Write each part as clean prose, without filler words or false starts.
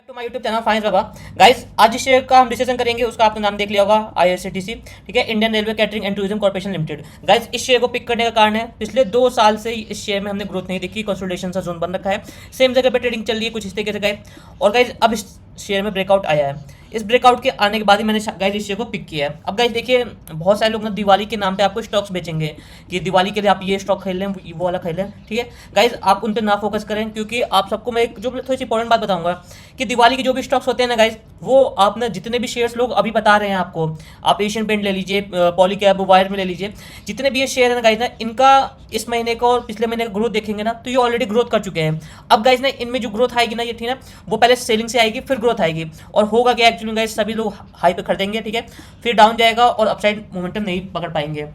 To my YouTube channel फाइंस बाबा। Guys आज जिस शेयर का हम डिसीजन करेंगे उसका आपने नाम देख लिया होगा, आईआरसीटीसी। ठीक है, Indian railway catering and tourism corporation limited. Guys इस शेयर को पिक करने का कारण है पिछले 2 साल से इस शेयर में हमने ग्रोथ नहीं देखी, कंसोलिडेशन का जोन बन रखा है, सेम जगह पे ट्रेडिंग चल रही है कुछ इस तरीके से गाइस। और गाइस अब इस शेयर में ब्रेकआउट आया है। इस ब्रेकआउट के आने के बाद ही मैंने गाइस इस शेयर को पिक किया है। अब गाइस देखिए, बहुत सारे लोग ना दिवाली के नाम पे आपको स्टॉक्स बेचेंगे कि दिवाली के लिए आप ये स्टॉक खरीद लें, वो वाला खरीद लें। ठीक है गाइस, आप उन पे ना फोकस करें, क्योंकि आप सबको मैं एक जो थोड़ी सी इंपॉर्टेंट बात बताऊंगा कि दिवाली के जो भी स्टॉक्स होते हैं ना गाइस, वो आप ना जितने भी शेयर्स लोग अभी बता रहे हैं आपको, आप एशियन पेंट ले लीजिए, पॉलीकैब वायर में ले लीजिए, जितने भी ये शेयर है ना गाइस ना, इनका इस महीने का और पिछले महीने का ग्रोथ देखेंगे ना तो ये ऑलरेडी ग्रोथ कर चुके हैं। अब गाइस ना इनमें जो ग्रोथ आएगी ना, ये ठीक ना, वो पहले सेलिंग से आएगी फिर ग्रोथ आएगी। और होगा क्या एक्चुअली गाइस, सभी लोग हाई पे खरीदेंगे, ठीक है, फिर डाउन जाएगा और अपसाइड मोमेंटम नहीं पकड़ पाएंगे।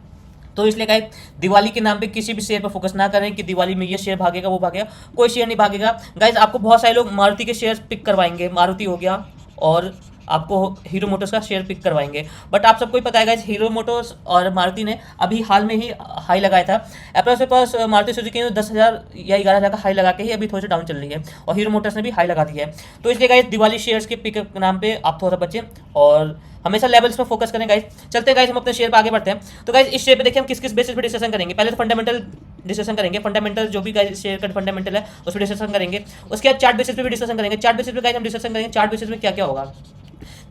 तो इसलिए गाइस दिवाली के नाम पे किसी भी शेयर पर फोकस ना करें कि दिवाली में ये शेयर भागेगा वो भागेगा, कोई शेयर नहीं भागेगा गाइस। आपको बहुत सारे लोग मारुति के शेयर पिक करवाएंगे, मारुति हो गया, और आपको हीरो मोटर्स का शेयर पिक करवाएंगे। बट आप सबको ही पता है गाइस, हीरो मोटर्स और मारुति ने अभी हाल में ही हाई लगाया था। अप्रॉक्स के पास मारुति सुजुकी ने 10,000 या 11,000 का हाई लगा के ही अभी थोड़ी सी डाउन चल रही है, और हीरो मोटर्स ने भी हाई लगा दिया है। तो इसलिए गाइस दिवाली शेयर्स के पिक के नाम पे आप थोड़ा सा बचें और हमेशा लेवल्स पर फोकस करें गाइस। चलते हैं गाइस, हम अपने शेयर पर आगे बढ़ते हैं। तो गाइस इस शेयर पे देखिए हम किस किस बेसिस पे डिस्कशन करेंगे। पहले तो फंडामेंटल डिस्कशन करेंगे, फंडामेंटल जो भी गाइस शेयर का फंडामेंटल है उस पर डिस्कशन करेंगे। उसके बाद चार्ट बेसिस पे भी डिस्कशन करेंगे। चार्ट बेसिस पे गाइस हम डिस्कशन करेंगे चार्ट बेसिस में क्या क्या होगा।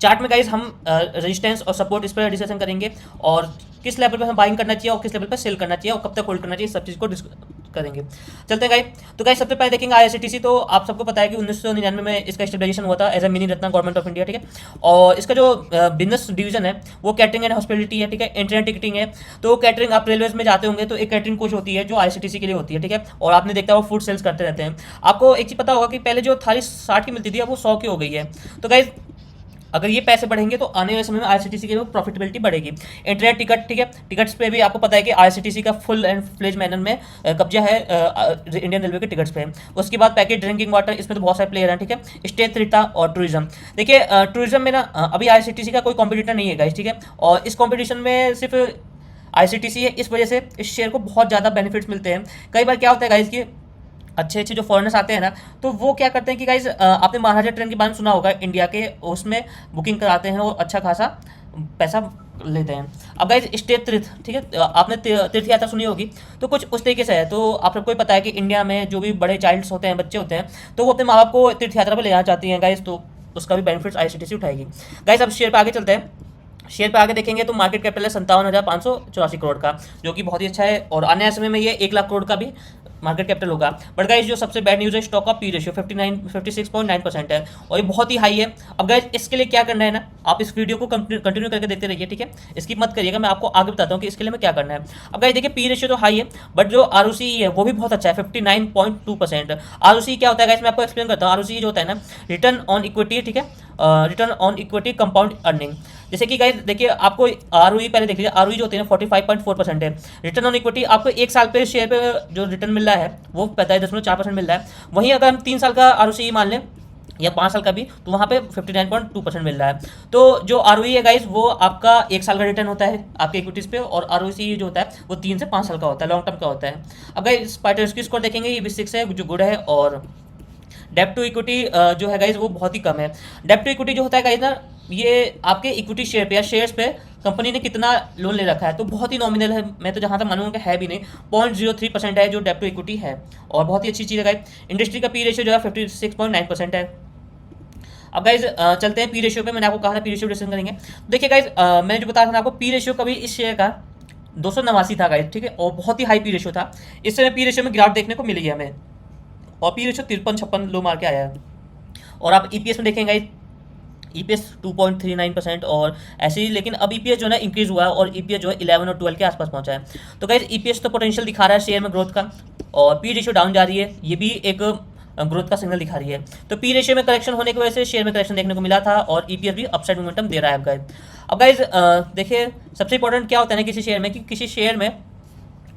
चार्ट में गाइस हम रेजिस्टेंस और सपोर्ट इस पर डिस्कशन करेंगे, और किस लेवल पे हमें बाइंग करना चाहिए और किस लेवल पे सेल करना चाहिए और कब तक होल्ड करना चाहिए, सब चीज़ को करेंगे। चलते हैं गाइस। तो गाइस सबसे पहले देखेंगे आईआरसीटीसी। तो आप सबको पता है कि 1999 में इसका स्टेबलाइजेशन हुआ था as a mini Ratna government of India. ठीक है, और इसका जो बिजनेस डिवीजन है वो कैटरिंग एंड हॉस्पिटलिटी है। ठीक है, इंटरनेट टिकटिंग है। तो कैटरिंग आप रेलवेज में जाते होंगे तो एक कैटरिंग कोच होती है जो आईआरसीटीसी के लिए होती है। ठीक है, और आपने देखा वो फूड सेल्स करते रहते हैं। आपको एक चीज़ पता होगा कि पहले जो थाली 60 की मिलती थी अब वो 100 की हो गई है। तो गाइस अगर ये पैसे बढ़ेंगे तो आने वाले समय में आईआरसीटीसी की प्रॉफिटेबिलिटी बढ़ेगी। इंटरनेट टिकट, ठीक है, टिकट्स पे भी आपको पता है कि आईआरसीटीसी का फुल एंड फ्लेज मैनर में कब्जा है इंडियन रेलवे के टिकट्स पे। उसके बाद पैकेज ड्रिंकिंग वाटर, इसमें तो बहुत सारे प्लेयर हैं। ठीक है, स्टेट त्रिता और टूरिज्म। देखिए टूरिज्म में ना अभी आईआरसीटीसी का कोई कॉम्पिटिटर नहीं है गाइस। ठीक है, और इस कॉम्पिटिशन में सिर्फ आईआरसीटीसी है, इस वजह से इस शेयर को बहुत ज़्यादा बेनिफिट्स मिलते हैं। कई बार क्या होता है गाइस कि अच्छे अच्छे जो फॉरेनर्स आते हैं ना, तो वो क्या करते हैं कि गाइज आपने महाराजा ट्रेन के बारे में सुना होगा इंडिया के, उसमें बुकिंग कराते हैं और अच्छा खासा पैसा लेते हैं। अब गाइज स्टेट तीर्थ, ठीक है, आपने तीर्थ यात्रा सुनी होगी, तो कुछ उस तरीके से है। तो आप सबको ही पता है कि इंडिया में जो भी बड़े चाइल्ड्स होते हैं, बच्चे होते हैं, तो वो अपने माँ बाप को तीर्थ यात्रा पर ले जाना चाहती हैं गाइज, तो उसका भी बेनिफिट्स आईआरसीटीसी उठाएगी। गाइज अब शेयर पर आगे चलते हैं। शेयर पे आगे देखेंगे तो मार्केट कैपिटल है 57,584 करोड़ का, जो कि बहुत ही अच्छा है, और आने वाले समय में ये 1 लाख करोड़ का भी मार्केट कैपिटल होगा। बट गाइस जो सबसे बैड न्यूज़ है, स्टॉक का पी रेशियो 56.9% है, और ये बहुत ही हाई है। अब गाइस इसके लिए क्या करना है ना, आप इस वीडियो को कंटिन्यू करके देखते रहिए। ठीक है, इसकी मत करिएगा, मैं आपको आगे बताता हूँ कि इसके लिए मैं क्या करना है। अब गाइस देखिए पी रेशियो तो हाई है, बट जो आरओसी है वो भी बहुत अच्छा है, 59.2%। आरओसी क्या होता है गाइस, मैं आपको एक्सप्लेन करता हूँ। आरओसी जो होता है ना, रिटर्न ऑन इक्विटी, ठीक है, return on equity compound earning. जैसे कि गाइस देखिए आपको आरओई पहले देख लीजिए, आरओई जो होती है ना 45.4% है। रिटर्न ऑन इक्विटी आपको 1 साल पे शेयर पे जो रिटर्न मिल रहा है वो 45.4% मिल रहा है। वहीं अगर हम 3 साल का आरओसी मान लें या 5 साल का भी, तो वहाँ पे 59.2% मिल रहा है। तो जो आरओई है गाइस वो आपका 1 साल का रिटर्न होता है आपके इक्विटीज़ पे, और आरओसी जो होता है वो 3 से 5 साल का होता है, लॉन्ग टर्म का होता है। अब गाइस पाइटर्स की स्कोर देखेंगे, ये भी 6 है जो गुड है, और डेप्ट टू इक्विटी जो है गाइज वो बहुत ही कम है। डेप्ट टू इक्विटी जो होता है गाइज ना, ये आपके इक्विटी शेयर पे या शेयर्स पे कंपनी ने कितना लोन ले रखा है, तो बहुत ही नॉमिनल है। मैं तो जहाँ तक मानूंगा कि है भी नहीं, 0.03% है जो डेप्ट टू इक्विटी है, और बहुत ही अच्छी चीज़ है गाइज। इंडस्ट्री का पी रेशियो जो है 56.9% है। अब गाइज चलते हैं पी रेशियो पे। मैंने आपको कहा था पी रेशियो डिस्कशन करेंगे। देखिए गाइज मैंने जो बताया था आपको, पी रेशियो कभी इस शेयर का 289 था गाइज, ठीक है, और बहुत ही हाई पी रेशियो था। इस समय पी रेशियो में गिरावट देखने को मिली है हमें, और पी रेशियो 53-56 लो मार के आया है। और आप ईपीएस में देखेंगे, ईपीएस 2.39% और ऐसे ही, लेकिन अब ईपीएस जो है इंक्रीज हुआ है, और ईपीएस जो है 11 और 12 के आसपास पहुंचा है। तो गाइस ईपीएस तो पोटेंशियल दिखा रहा है शेयर में ग्रोथ का, और पी रेशियो डाउन जा रही है, ये भी एक ग्रोथ का सिग्नल दिखा रही है। तो पी रेशियो में करेक्शन होने की वजह से शेयर में करेक्शन देखने को मिला था, और ईपीएस भी अपसाइड मोमेंटम दे रहा है। अब गाइज देखिए सबसे इंपॉर्टेंट क्या होता है ना किसी शेयर में, कि किसी शेयर में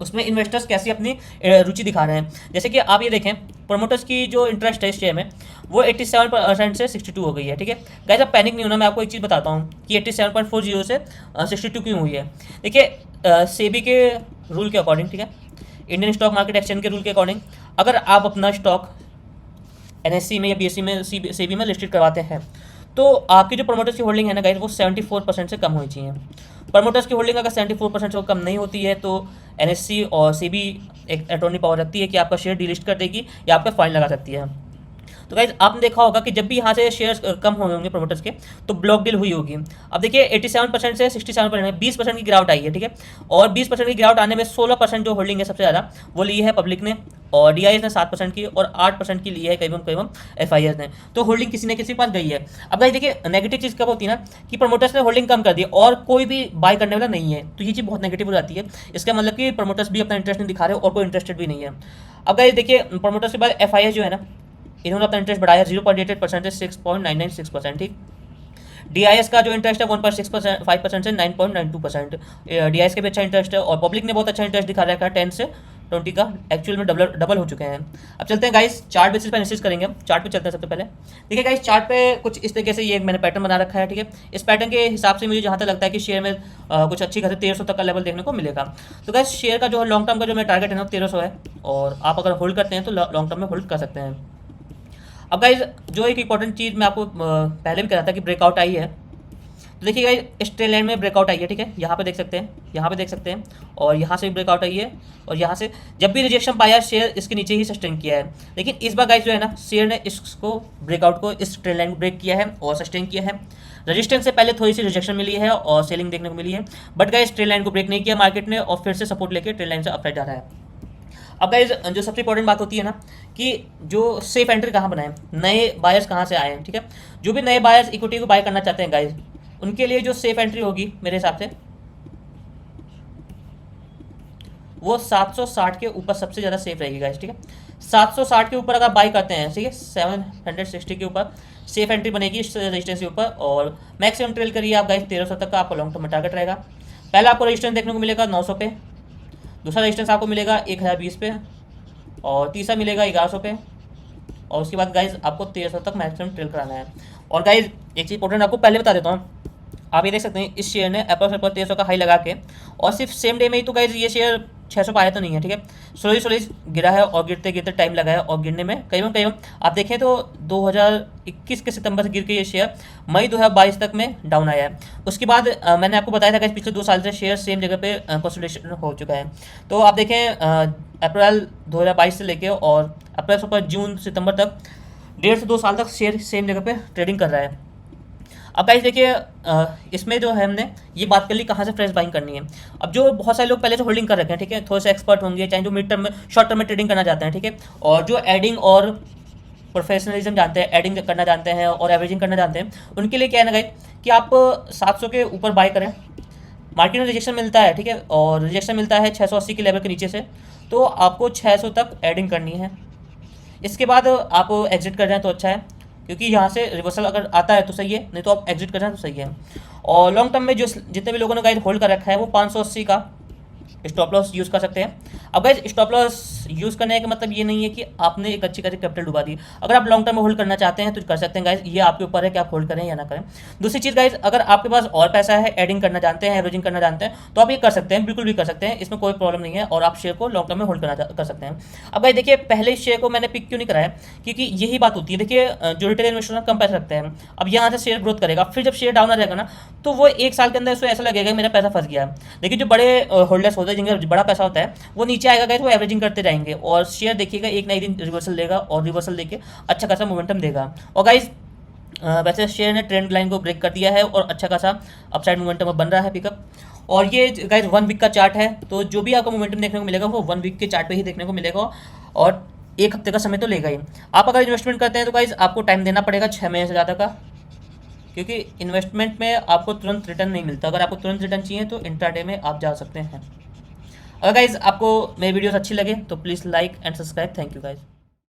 उसमें इन्वेस्टर्स कैसी अपनी रुचि दिखा रहे हैं। जैसे कि आप ये देखें, प्रोमोटर्स की जो इंटरेस्ट है इस शेयर में वो 87% से 62 हो गई है। ठीक है गाइस, अब पैनिक नहीं होना, मैं आपको एक चीज़ बताता हूँ कि 87.40 से 62 क्यों हुई है। देखिए सेबी के रूल के अकॉर्डिंग, ठीक है, इंडियन स्टॉक मार्केट एक्सचेंज के रूल के अकॉर्डिंग, अगर आप अपना स्टॉक NSE में या BSE में सेबी में लिस्टेड करवाते हैं, तो आपकी जो प्रमोटर्स की होल्डिंग है ना गाइस, वो 74% से कम होनी चाहिए। प्रमोटर्स की होल्डिंग अगर 74% से कम नहीं होती है तो NSE और सेबी एक अटॉर्नी पावर रखती है कि आपका शेयर डीलिस्ट कर देगी या आप पे फाइन लगा सकती है। तो गाइज आपने देखा होगा कि जब भी यहाँ से शेयर्स कम हुए होंगे प्रमोटर्स के, तो ब्लॉक डील हुई होगी। अब देखिए 87% से 67%, 20% की गिरावट आई है, ठीक है। और 20% की गिरावट आने में 16% जो होल्डिंग है सबसे ज़्यादा वो ली है पब्लिक ने, और DIS ने 7% की, और 8% की ली है करीबन FIS ने। तो होल्डिंग किसी न किसी के पास गई है। अब गाइज देखिए नेगेटिव चीज़ कब होती है ना, कि प्रमोटर्स ने होल्डिंग कम कर दी और कोई भी बाय करने वाला नहीं है, तो ये चीज़ बहुत नेगेटिव हो जाती है। इसका मतलब कि प्रमोटर्स भी अपना इंटरेस्ट नहीं दिखा रहे और कोई इंटरेस्टेड भी नहीं है। अब गाइज देखिए प्रमोटर्स के बाद FIS जो है ना, इन्होंने अपना इंटरेस्ट बढ़ाया 0.88% से 6.996%, ठीक। DIS का जो इंटरेस्ट है 1.65% से 9.92%, DIS के भी अच्छा इंटरेस्ट है, और पब्लिक ने बहुत अच्छा इंटरेस्ट दिखा रखा है 10 से 20 का, एक्चुअल में डबल हो चुके हैं। अब चलते हैं गाइस चार्ट बेसिस पर एनालिसिस करेंगे। चार्ट पे चलते हैं सबसे पहले। देखिए गाइस चार्ट पे कुछ इस तरीके से ये मैंने पैटर्न बना रखा है, ठीक है। इस पैटर्न के हिसाब से मुझे जहाँ तक लगता है कि शेयर में कुछ अच्छी खासी 1300 तक का लेवल देखने को मिलेगा। तो गाइस शेयर का जो लॉन्ग टर्म का जो मेरा टारगेट है ना 1300 है, और आप अगर होल्ड करते हैं तो लॉन्ग टर्म में होल्ड कर सकते हैं। अब गाइज जो एक इंपॉर्टेंट चीज़ मैं आपको पहले भी कहा था कि ब्रेकआउट आई है, तो देखिए गाइज इस ट्रेंड लाइन में ब्रेकआउट आई है, ठीक है। यहाँ पे देख सकते हैं, यहाँ पे देख सकते हैं, और यहाँ से भी ब्रेकआउट आई है, और यहाँ से जब भी रिजेक्शन पाया शेयर इसके नीचे ही सस्टेन किया है। लेकिन इस बार गाइज जो है ना, शेयर ने इसको ब्रेकआउट को इस ट्रेंड लाइन को ब्रेक किया है और सस्टेन किया है। रजिस्टेंस से पहले थोड़ी सी रिजेक्शन मिली है और सेलिंग देखने को मिली है, बट गाइज ट्रेंड लाइन को ब्रेक नहीं किया मार्केट ने, और फिर से सपोर्ट लेके ट्रेंड लाइन से अपसाइड जा रहा है। अब गाइज जो सबसे इंपॉर्टेंट बात होती है ना, कि जो सेफ एंट्री कहाँ बनाए, नए बायर्स कहाँ से आए हैं, ठीक है। जो भी नए बायर्स इक्विटी को बाय करना चाहते हैं गाइज, उनके लिए जो सेफ एंट्री होगी मेरे हिसाब से वो 760 के ऊपर सबसे ज़्यादा सेफ रहेगी गाइज, ठीक है। 760 के ऊपर अगर बाय करते हैं, ठीक है, 760 के ऊपर सेफ एंट्री बनेगी रजिस्टेंस के ऊपर, और मैक्सिमम ट्रेल करिए आप गाइज 1300 तक का आपका लॉन्ग टर्म में टारगेट रहेगा। पहला आपको रजिस्टेंस देखने को मिलेगा 900 पे, दूसरा रजिस्टेंस आपको मिलेगा 1020 पे, और तीसरा मिलेगा 1100 पे, और उसके बाद गाइज आपको 1300 तक मैक्सिमम ट्रेल कराना है। और गाइज एक चीज़ इंपॉर्टेंट आपको पहले बता देता हूँ, आप ये देख सकते हैं इस शेयर ने अप्रॉक्स 1300 का हाई लगा के, और सिर्फ सेम डे में ही तो गाइज ये शेयर 600 पाया तो नहीं है, ठीक है। स्लोली गिरा है, और गिरते गिरते टाइम लगा है, और गिरने में करीबन आप देखें तो 2021 के सितंबर से गिर के ये शेयर मई 2022 तक में डाउन आया है। उसके बाद मैंने आपको बताया था कि पिछले 2 साल से शेयर सेम जगह पे कंसोलिडेशन हो चुका है। तो आप देखें अप्रैल 2022 से लेके और अप्रैल जून सितंबर तक 1.5 से 2 साल तक शेयर सेम जगह पे ट्रेडिंग कर रहा है। अब गाइस देखिए इसमें जो है हमने ये बात कर ली कहाँ से फ्रेश बाइंग करनी है। अब जो बहुत सारे लोग पहले से होल्डिंग कर रखे हैं, ठीक है, थोड़े से एक्सपर्ट होंगे, चाहे जो मिड टर्म में शॉर्ट टर्म में ट्रेडिंग करना चाहते हैं, ठीक है, और जो एडिंग और प्रोफेशनलिज्म जानते हैं, एडिंग करना जानते हैं और एवरेजिंग करना जानते हैं, उनके लिए क्या है ना गाइस कि आप 700 के ऊपर बाय करें। मार्केट में रिजेक्शन मिलता है, ठीक है, और रिजेक्शन मिलता है 680 के लेवल के नीचे से, तो आपको 600 तक एडिंग करनी है। इसके बाद आप एग्जिट कर जाएँ तो अच्छा है, क्योंकि यहाँ से रिवर्सल अगर आता है तो सही है, नहीं तो आप एग्जिट कर जाएँ तो सही है। और लॉन्ग टर्म में जो जितने भी लोगों ने गाइस होल्ड कर रखा है वो 580 का स्टॉप लॉस यूज़ कर सकते हैं। अब गाइस स्टॉप लॉस यूज़ करने का मतलब ये नहीं है कि आपने एक अच्छी खासी कैपिटल डुबा दी। अगर आप लॉन्ग टर्म में होल्ड करना चाहते हैं तो कर सकते हैं गाइस, ये आपके ऊपर है कि आप होल्ड करें या ना करें। दूसरी चीज़ गाइस, अगर आपके पास और पैसा है, एडिंग करना जानते हैं, एवरेजिंग करना जानते हैं, तो आप ये कर सकते हैं, बिल्कुल भी कर सकते हैं, इसमें कोई प्रॉब्लम नहीं है, और आप शेयर को लॉन्ग टर्म में होल्ड कर सकते हैं। अब गाइस देखिए पहले शेयर को मैंने पिक क्यों नहीं कराया, क्योंकि यही बात होती है। देखिए जो रिटेल इन्वेस्टर कम पैसा रखते हैं, अब यहाँ से शेयर ग्रोथ करेगा, फिर जब शेयर डाउन आ जाएगा ना, तो वो 1 साल के अंदर उसको ऐसा लगेगा मेरा पैसा फंस गया है। लेकिन जो बड़े होल्डर्स होते हैं जिनका बड़ा पैसा होता है, वो नीचे आएगा गाइस, वो एवरेजिंग करते जाएंगे, और शेयर देखिएगा एक नई दिन रिवर्सल देगा, और रिवर्सल देके अच्छा खासा मोमेंटम देगा। और गाइस वैसे शेयर ने ट्रेंड लाइन को ब्रेक कर दिया है और अच्छा खासा अपसाइड मोमेंटम बन रहा है पिकअप। और ये गाइस 1 वीक का चार्ट है, तो जो भी आपको मोमेंटम देखने को मिलेगा वो 1 वीक के चार्ट पे ही देखने को मिलेगा, और 1 हफ्ते का समय तो लेगा ही। आप अगर इन्वेस्टमेंट करते हैं तो गाइस आपको टाइम देना पड़ेगा 6 महीने से ज़्यादा का, क्योंकि इन्वेस्टमेंट में आपको तुरंत रिटर्न नहीं मिलता। अगर आपको तुरंत रिटर्न चाहिए तो इंट्राडे में आप जा सकते हैं। अगर गाइज आपको मेरी वीडियोस अच्छी लगे तो please like and subscribe. Thank you guys.